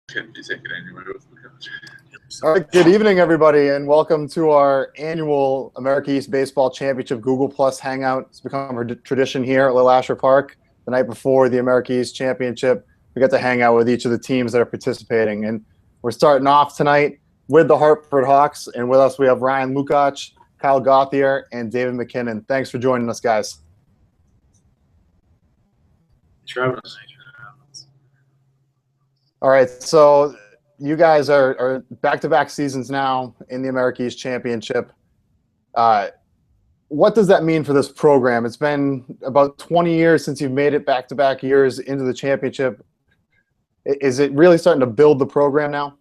Can be taken anywhere with the coach. All right, good evening, everybody, and welcome to our annual America East Baseball Championship Google Plus Hangout. It's become a tradition here at Little Asher Park. The night before the America East Championship, we get to hang out with each of the teams that are participating. And we're starting off tonight with the Hartford Hawks, and with us we have Ryan Lukacs, Kyle Gauthier, and David McKinnon. Thanks for joining us, guys. Thanks for having us. All right, so you guys are back-to-back seasons now in the America East Championship. What does that mean for this program? It's been about 20 years since you've made it back-to-back years into the championship. Is it really starting to build the program now?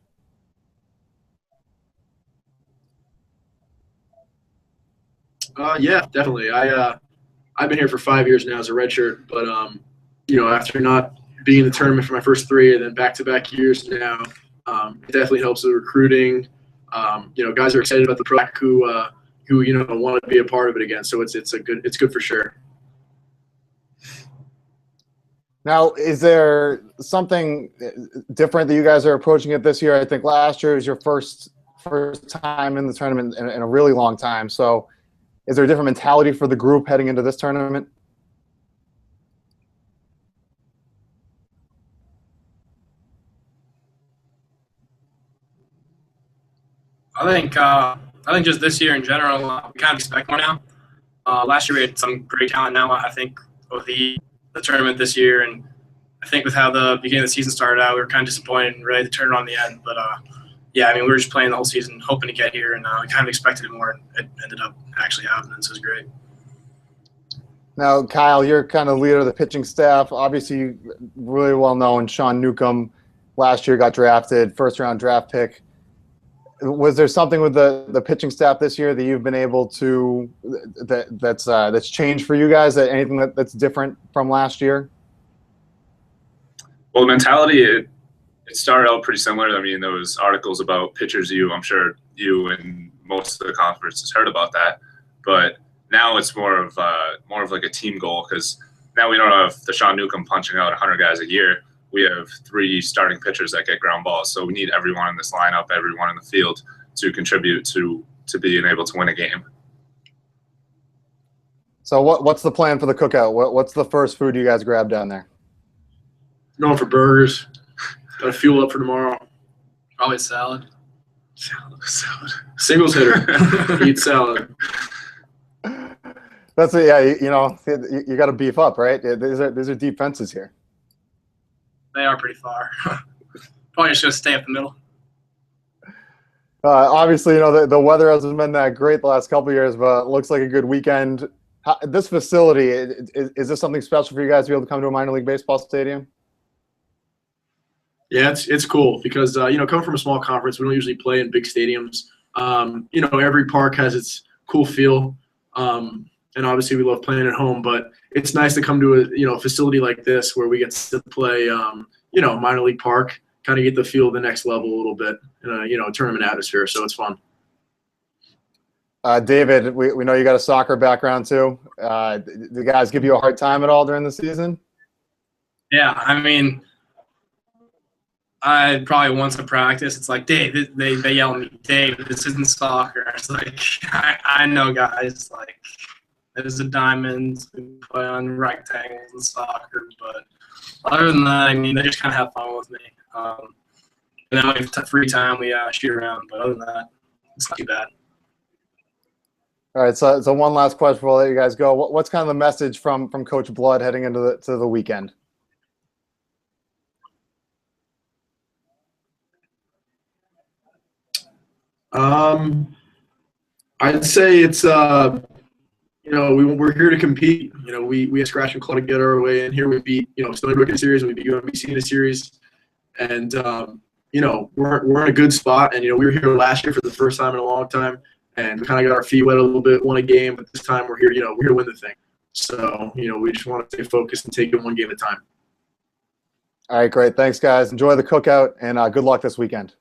Yeah, definitely. I've been here for 5 years now as a redshirt, but after not being in the tournament for my first three and then back-to-back years now, it definitely helps with recruiting. Guys are excited about the pro who want to be a part of it again. So it's good for sure. Now, is there something different that you guys are approaching it this year? I think last year was your first time in the tournament in a really long time. So is there a different mentality for the group heading into this tournament? I think just this year in general, we kind of expect more now. Last year we had some great talent. Now I think with the tournament this year, and I think with how the beginning of the season started out, we were kind of disappointed and ready to turn it on in the end. But yeah, I mean, we were just playing the whole season, hoping to get here, and we kind of expected it more, and it ended up actually happening. So it was great. Now, Kyle, you're kind of leader of the pitching staff. Obviously, really well known. Sean Newcomb last year got drafted, first-round draft pick. Was there something with the pitching staff this year that you've been able to that's changed for you guys? Anything that's different from last year? Well, the mentality it started out pretty similar. I mean, those articles about pitchers I'm sure you and most of the conference has heard about that. But now it's more of like a team goal, because now we don't have the Sean Newcomb punching out 100 guys a year. We have 3 starting pitchers that get ground balls. So we need everyone in this lineup, everyone in the field to contribute to being able to win a game. So what's the plan for the cookout? What's the first food you guys grab down there? Going for burgers. Got to fuel up for tomorrow. Probably salad. Salad. Singles hitter. Eat salad. That's it. Yeah, you got to beef up, right? These are deep fences here. They are pretty far. Probably just going to stay up the middle. Obviously, the weather hasn't been that great the last couple of years, but it looks like a good weekend. This facility, is this something special for you guys to be able to come to a minor league baseball stadium? Yeah, it's cool because, coming from a small conference, we don't usually play in big stadiums. Every park has its cool feel, and obviously we love playing at home, but it's nice to come to a facility like this where we get to play, minor league park, kind of get the feel of the next level a little bit in a tournament atmosphere. So it's fun. David, we know you got a soccer background too. Do guys give you a hard time at all during the season? Yeah, I mean, I probably once in practice, it's like, Dave, they yell at me, Dave, this isn't soccer. It's like, I know, guys, like, there's a diamond, we play on rectangles in soccer, but other than that, I mean, they just kind of have fun with me. And then when we have free time, we shoot around, but other than that, it's not too bad. All right, so one last question before I let you guys go. What's kind of the message from Coach Blood heading into the weekend? I'd say it's we're here to compete. We have scratch and claw to get our way in here. We beat Stony Brook in the series, and we beat UMBC in the series, and we're in a good spot. And we were here last year for the first time in a long time, and we kind of got our feet wet a little bit, won a game, but this time we're here. We're here to win the thing. So we just want to stay focused and take it one game at a time. All right, great. Thanks, guys. Enjoy the cookout, and good luck this weekend.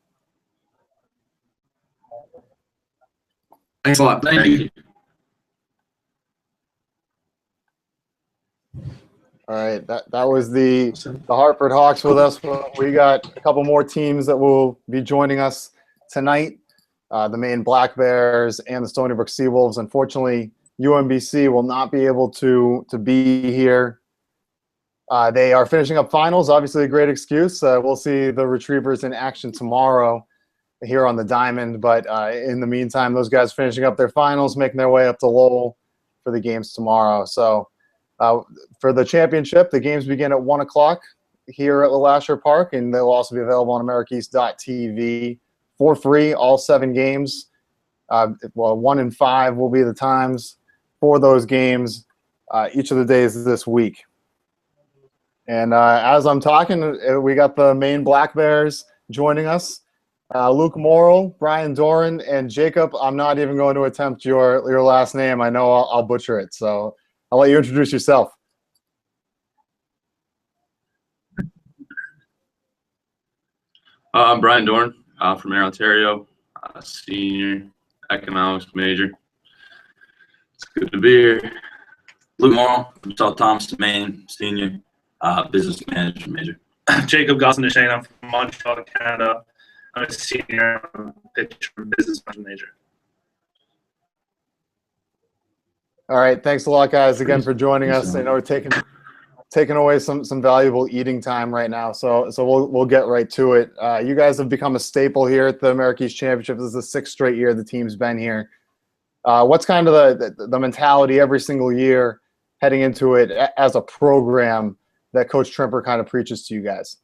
Thanks a lot. Thank you. All right, that was the Hartford Hawks with us. We got a couple more teams that will be joining us tonight. The Maine Black Bears and the Stony Brook Seawolves. Unfortunately, UMBC will not be able to be here. They are finishing up finals. Obviously, a great excuse. We'll see the Retrievers in action tomorrow here on the Diamond. But in the meantime, those guys finishing up their finals, making their way up to Lowell for the games tomorrow. So for the championship, the games begin at 1 o'clock here at LeLasher Park, and they'll also be available on AmericaEast.tv for free, all 7 games. 1 and 5 will be the times for those games each of the days this week. And as I'm talking, we got the Maine Black Bears joining us. Luke Morrill, Brian Doran, and Jacob. I'm not even going to attempt your last name. I know I'll butcher it, so I'll let you introduce yourself. I'm Brian Doran from Air Ontario, senior economics major. It's good to be here. Luke Morrill from South Thompson, Maine, senior business management major. Jacob Gosson-Deshane, I'm from Montreal, Canada. I'm a senior pitcher business management major. All right, thanks a lot, guys, again for joining us. I know we're taking away some valuable eating time right now, so we'll get right to it. You guys have become a staple here at the America East Championship. This is the 6th straight year the team's been here. What's kind of the mentality every single year heading into it as a program that Coach Trimper kind of preaches to you guys?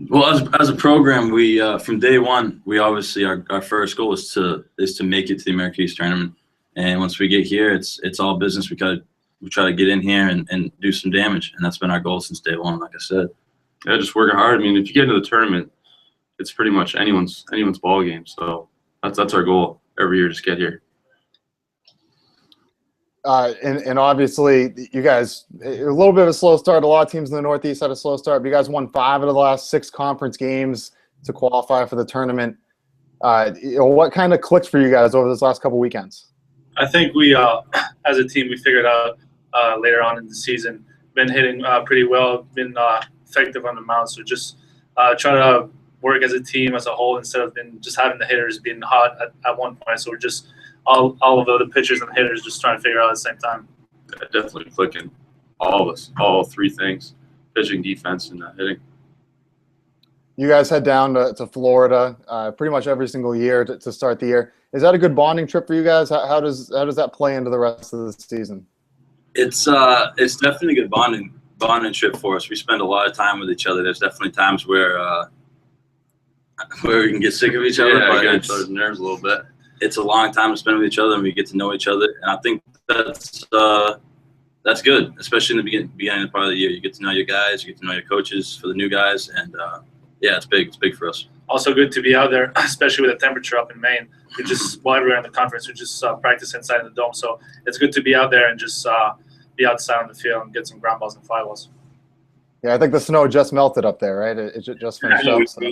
Well, as a program, we from day one, we obviously our first goal is to make it to the America East tournament. And once we get here, it's all business. We try to get in here and do some damage, and that's been our goal since day one. Like I said, Yeah, just working hard. I mean, if you get into the tournament, it's pretty much anyone's ball game. So that's our goal every year. Just get here. And obviously, you guys, a little bit of a slow start. A lot of teams in the Northeast had a slow start, but you guys won 5 out of the last 6 conference games to qualify for the tournament. What kind of clicked for you guys over this last couple weekends? I think we, as a team, we figured out later on in the season, been hitting pretty well, been effective on the mound. So just try to work as a team as a whole instead of just having the hitters being hot at one point. So we're just all of the pitchers and the hitters just trying to figure out at the same time. Yeah, definitely clicking. All of us, all 3 things: pitching, defense, and hitting. You guys head down to Florida pretty much every single year to start the year. Is that a good bonding trip for you guys? How does that play into the rest of the season? it's definitely a good bonding trip for us. We spend a lot of time with each other. There's definitely times where we can get sick of each other, but get each other's nerves a little bit. It's a long time to spend with each other, and we get to know each other. And I think that's good, especially in the beginning part of the year. You get to know your guys, you get to know your coaches for the new guys, and yeah, it's big. It's big for us. Also good to be out there, especially with the temperature up in Maine. We just, while everywhere in the conference, we just practice inside the dome. So it's good to be out there and just be outside on the field and get some ground balls and fly balls. Yeah, I think the snow just melted up there, right? It just finished up. So.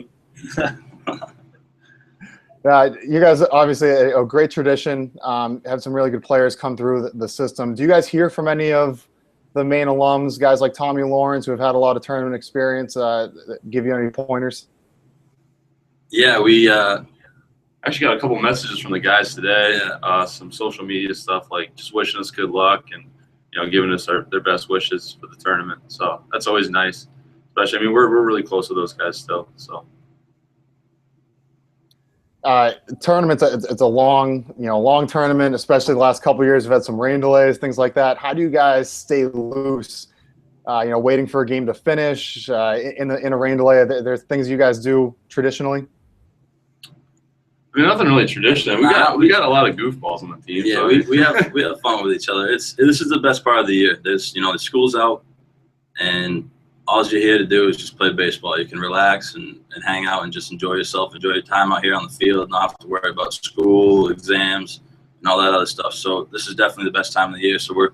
You guys obviously a great tradition. Have some really good players come through the system. Do you guys hear from any of the Maine alums, guys like Tommy Lawrence, who have had a lot of tournament experience, give you any pointers? Yeah, we actually got a couple messages from the guys today. Some social media stuff, like just wishing us good luck and giving us their best wishes for the tournament. So that's always nice. Especially, I mean, we're really close to those guys still. So. Tournaments, it's a long tournament, especially the last couple of years. We've had some rain delays, things like that. How do you guys stay loose, waiting for a game to finish in a rain delay? There's things you guys do traditionally? I mean, nothing really traditional. We got a lot of goofballs on the team. Yeah, so. we have fun with each other. This is the best part of the year. There's the school's out, and all you're here to do is just play baseball. You can relax and hang out and just enjoy yourself, enjoy your time out here on the field, not have to worry about school, exams, and all that other stuff. So this is definitely the best time of the year. So we're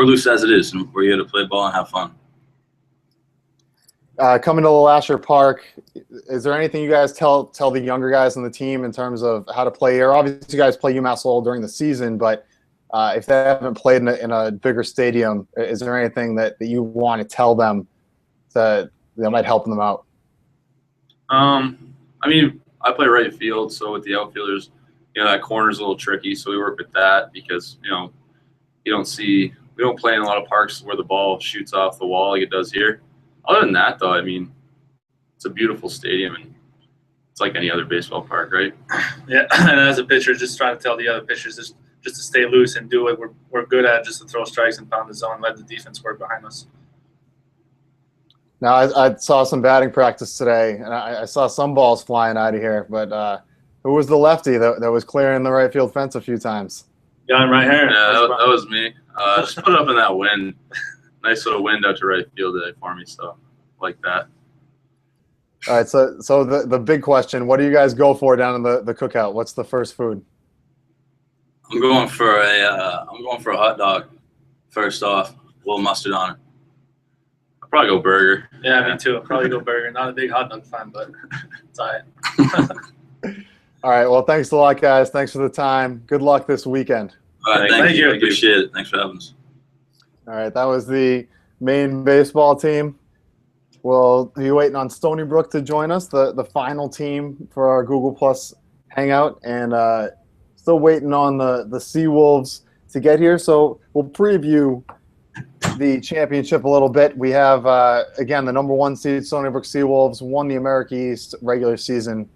loose as it is, and we're here to play ball and have fun. Coming to LeLasher Park, is there anything you guys tell the younger guys on the team in terms of how to play here? Obviously, you guys play UMass Lowell during the season, but if they haven't played in a bigger stadium, is there anything that you want to tell them that might help them out? I mean, I play right field, so with the outfielders, that corner's a little tricky, so we work with that because, we don't play in a lot of parks where the ball shoots off the wall like it does here. Other than that, though, I mean, it's a beautiful stadium, and it's like any other baseball park, right? Yeah, and as a pitcher, just trying to tell the other pitchers just to stay loose and do what we're good at, just to throw strikes and pound the zone, let the defense work behind us. Now, I saw some batting practice today, and I saw some balls flying out of here, but who was the lefty that was clearing the right field fence a few times? Got him right here. Yeah, that was me. Just put it up in that wind. Nice little wind out to right field today for me, so like that. All right, so the big question, what do you guys go for down in the cookout? What's the first food? I'm going for a hot dog. First off, a little mustard on it. I'll probably go burger. Yeah, me too. I'll probably go burger. Not a big hot dog fan, but it's all right. All right, well, thanks a lot, guys. Thanks for the time. Good luck this weekend. All right, Thank you. I appreciate it. Thanks for having us. All right, that was the Maine baseball team. We'll be waiting on Stony Brook to join us, the final team for our Google Plus Hangout, and still waiting on the Seawolves to get here. So we'll preview the championship a little bit. We have, again, the number 1 seed, Stony Brook Seawolves, won the America East regular season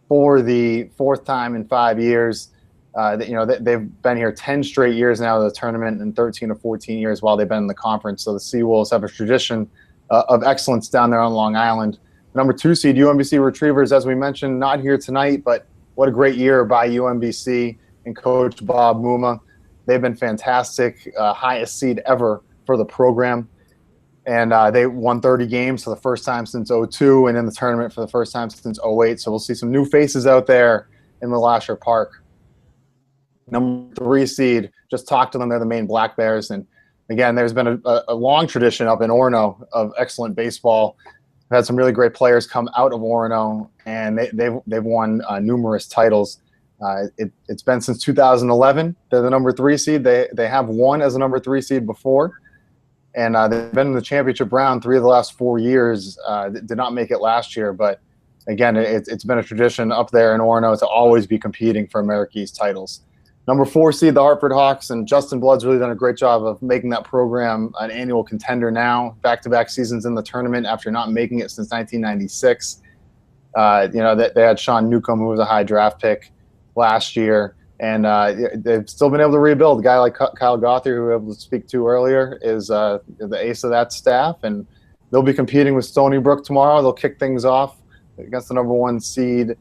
for the 4th time in 5 years. They've been here 10 straight years now of the tournament and 13 or 14 years while they've been in the conference. So the Seawolves have a tradition of excellence down there on Long Island. Number 2 seed, UMBC Retrievers, as we mentioned, not here tonight, but what a great year by UMBC and Coach Bob Muma. They've been fantastic, highest seed ever for the program. And they won 30 games for the first time since 2002 and in the tournament for the first time since 2008. So we'll see some new faces out there in Lasher Park. Number 3 seed, just talked to them. They're the Maine Black Bears. And again, there's been a long tradition up in Orono of excellent baseball. We've had some really great players come out of Orono, and they've won numerous titles. It's been since 2011. They're the number 3 seed. They have won as a number 3 seed before. And they've been in the championship round 3 of the last 4 years. Did not make it last year, but again, it's been a tradition up there in Orono to always be competing for America East titles. Number 4 seed, the Hartford Hawks, and Justin Blood's really done a great job of making that program an annual contender now. Back-to-back seasons in the tournament after not making it since 1996. They had Sean Newcomb, who was a high draft pick last year. And they've still been able to rebuild. A guy like Kyle Gothard, who we were able to speak to earlier, is the ace of that staff. And they'll be competing with Stony Brook tomorrow. They'll kick things off against the number 1 seed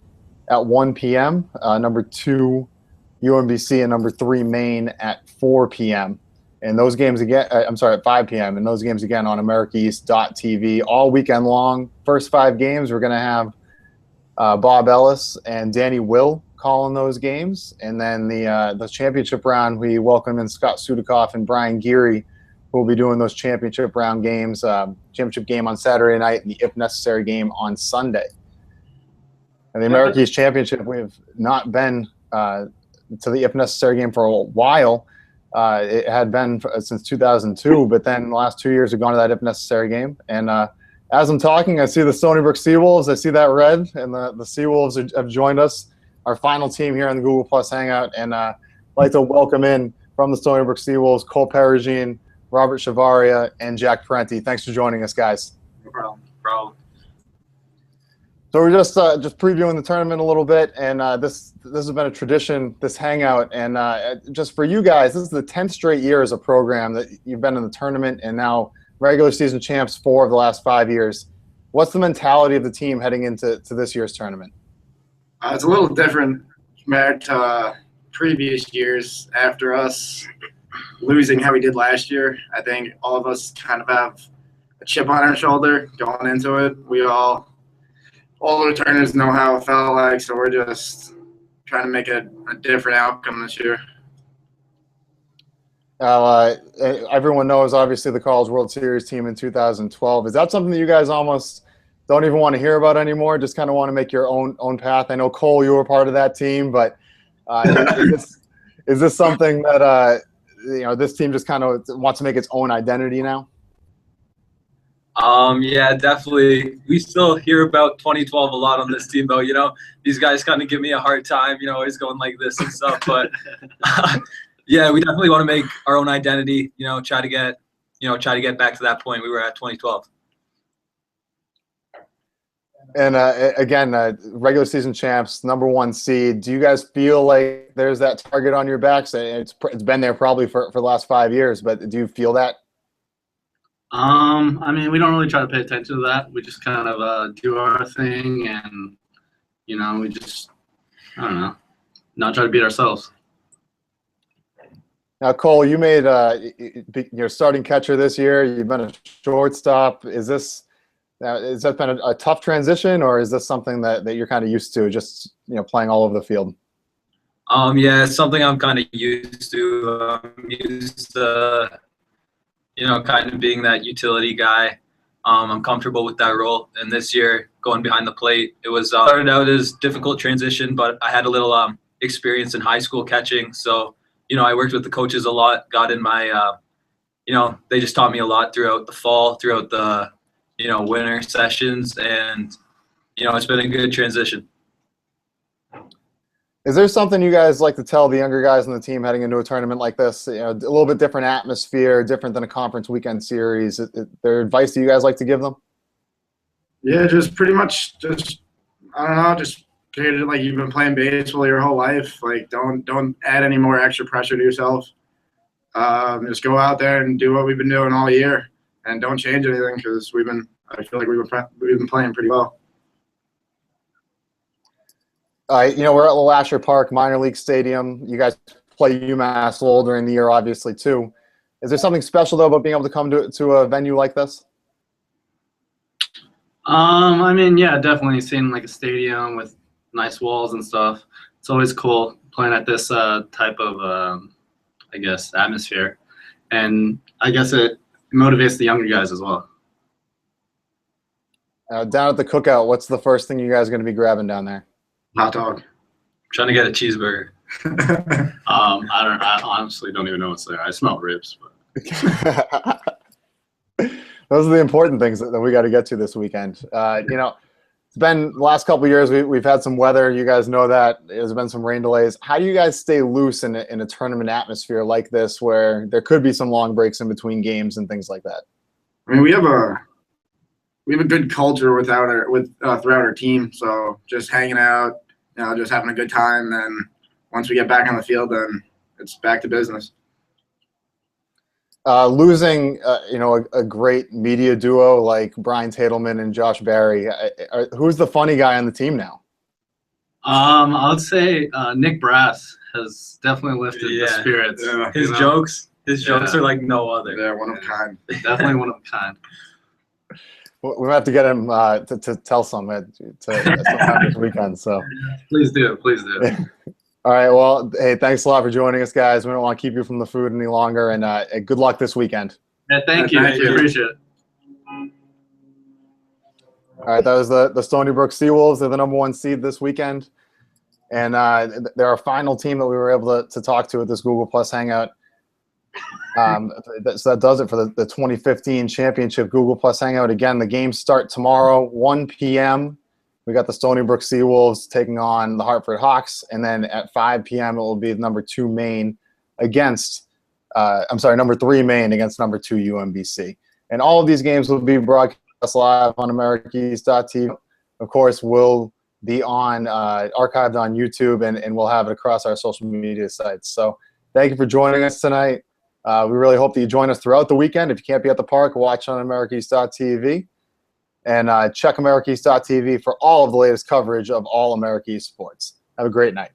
at 1 p.m., number 2 UMBC, and number 3 Maine at 4 p.m. And those games again, at 5 p.m. And those games again on AmericaEast.tv all weekend long. First 5 games, we're going to have Bob Ellis and Danny Will calling those games, and then the championship round, we welcome in Scott Sudikoff and Brian Geary, who will be doing those championship round games. Championship game on Saturday night, and the if necessary game on Sunday. And the America East Championship, we have not been to the if necessary game for a while. It had been since 2002, but then the last 2 years we've gone to that if necessary game. And as I'm talking, I see the Stony Brook Seawolves. I see that red, and the Seawolves have joined us. Our final team here on the Google Plus Hangout, and I'd like to welcome in from the Stony Brook Seawolves, Cole Perugine, Robert Chavaria, and Jack Parenti. Thanks for joining us, guys. No problem. So we're just previewing the tournament a little bit, and this has been a tradition, this hangout, and just for you guys, this is the 10th straight year as a program that you've been in the tournament, and now regular season champs 4 of the last 5 years. What's the mentality of the team heading into this year's tournament? It's a little different compared to previous years. After us losing how we did last year, I think all of us kind of have a chip on our shoulder going into it. All the returners know how it felt like, so we're just trying to make a different outcome this year. Everyone knows, obviously, the College World Series team in 2012. Is that something that you guys almost don't even want to hear about anymore? Just kind of want to make your own path? I know, Cole, you were part of that team, but is this something that this team just kind of wants to make its own identity now? Yeah, definitely. We still hear about 2012 a lot on this team, though. These guys kind of give me a hard time, always going like this and stuff. But yeah, we definitely want to make our own identity. Try to get back to that point we were at 2012. And again, regular season champs, #1 seed. Do you guys feel like there's that target on your backs? It's been there probably for the last 5 years, but do you feel that? I mean, we don't really try to pay attention to that. We just kind of do our thing, and we just, I don't know, not try to beat ourselves. Now, Cole, you made your starting catcher this year. You've been a shortstop. Has that been a tough transition, or is this something that you're kind of used to, just playing all over the field? Yeah, it's something I'm kind of used to. I'm used to kind of being that utility guy. I'm comfortable with that role. And this year, going behind the plate, it was started out as difficult transition, but I had a little experience in high school catching. So, I worked with the coaches a lot, got in my, they just taught me a lot throughout the fall, throughout the, winter sessions. And, it's been a good transition. Is there something you guys like to tell the younger guys on the team heading into a tournament like this? A little bit different atmosphere, different than a conference weekend series. Is there advice that you guys like to give them? Yeah, just pretty much I don't know, just treat it like you've been playing baseball your whole life. Like, don't add any more extra pressure to yourself. Just go out there and do what we've been doing all year, and don't change anything because I feel like we've been playing pretty well. We're at LeLacheur Park, minor league stadium. You guys play UMass a little during the year, obviously, too. Is there something special, though, about being able to come to a venue like this? I mean, yeah, definitely seeing like a stadium with nice walls and stuff. It's always cool playing at this type of, atmosphere. And I guess it motivates the younger guys as well. Down at the cookout, what's the first thing you guys are going to be grabbing down there? Hot dog. Trying to get a cheeseburger. I honestly don't even know what's there. I smell ribs. But. Those are the important things that we got to get to this weekend. It's been the last couple of years. We've had some weather. You guys know that. There's been some rain delays. How do you guys stay loose in a tournament atmosphere like this, where there could be some long breaks in between games and things like that? I mean, we have a good culture throughout our team. So just hanging out, just having a good time. And once we get back on the field, then it's back to business. Losing, a great media duo like Brian Tatelman and Josh Barry. Who's the funny guy on the team now? I would say Nick Brass has definitely lifted the spirits. Yeah. His jokes are like no other. They're one of a kind. Definitely one of a kind. We have to get him to tell some at sometime this weekend. So please do. All right. Well, hey, thanks a lot for joining us, guys. We don't want to keep you from the food any longer, and good luck this weekend. Yeah, thank you. Appreciate it. All right, that was the Stony Brook Seawolves. They're the #1 seed this weekend, and they're our final team that we were able to talk to at this Google Plus Hangout. So that does it for the 2015 championship Google Plus Hangout. Again, the games start tomorrow, 1 p.m. We got the Stony Brook Seawolves taking on the Hartford Hawks, and then at 5 p.m. it will be #2 Maine against #3 Maine against #2 UMBC. And all of these games will be broadcast live on AmericaEast.tv. Of course, will be archived on YouTube, and we'll have it across our social media sites. So thank you for joining us tonight. We really hope that you join us throughout the weekend. If you can't be at the park, watch on AmericaEast.tv. And check AmericaEast.tv for all of the latest coverage of all America East sports. Have a great night.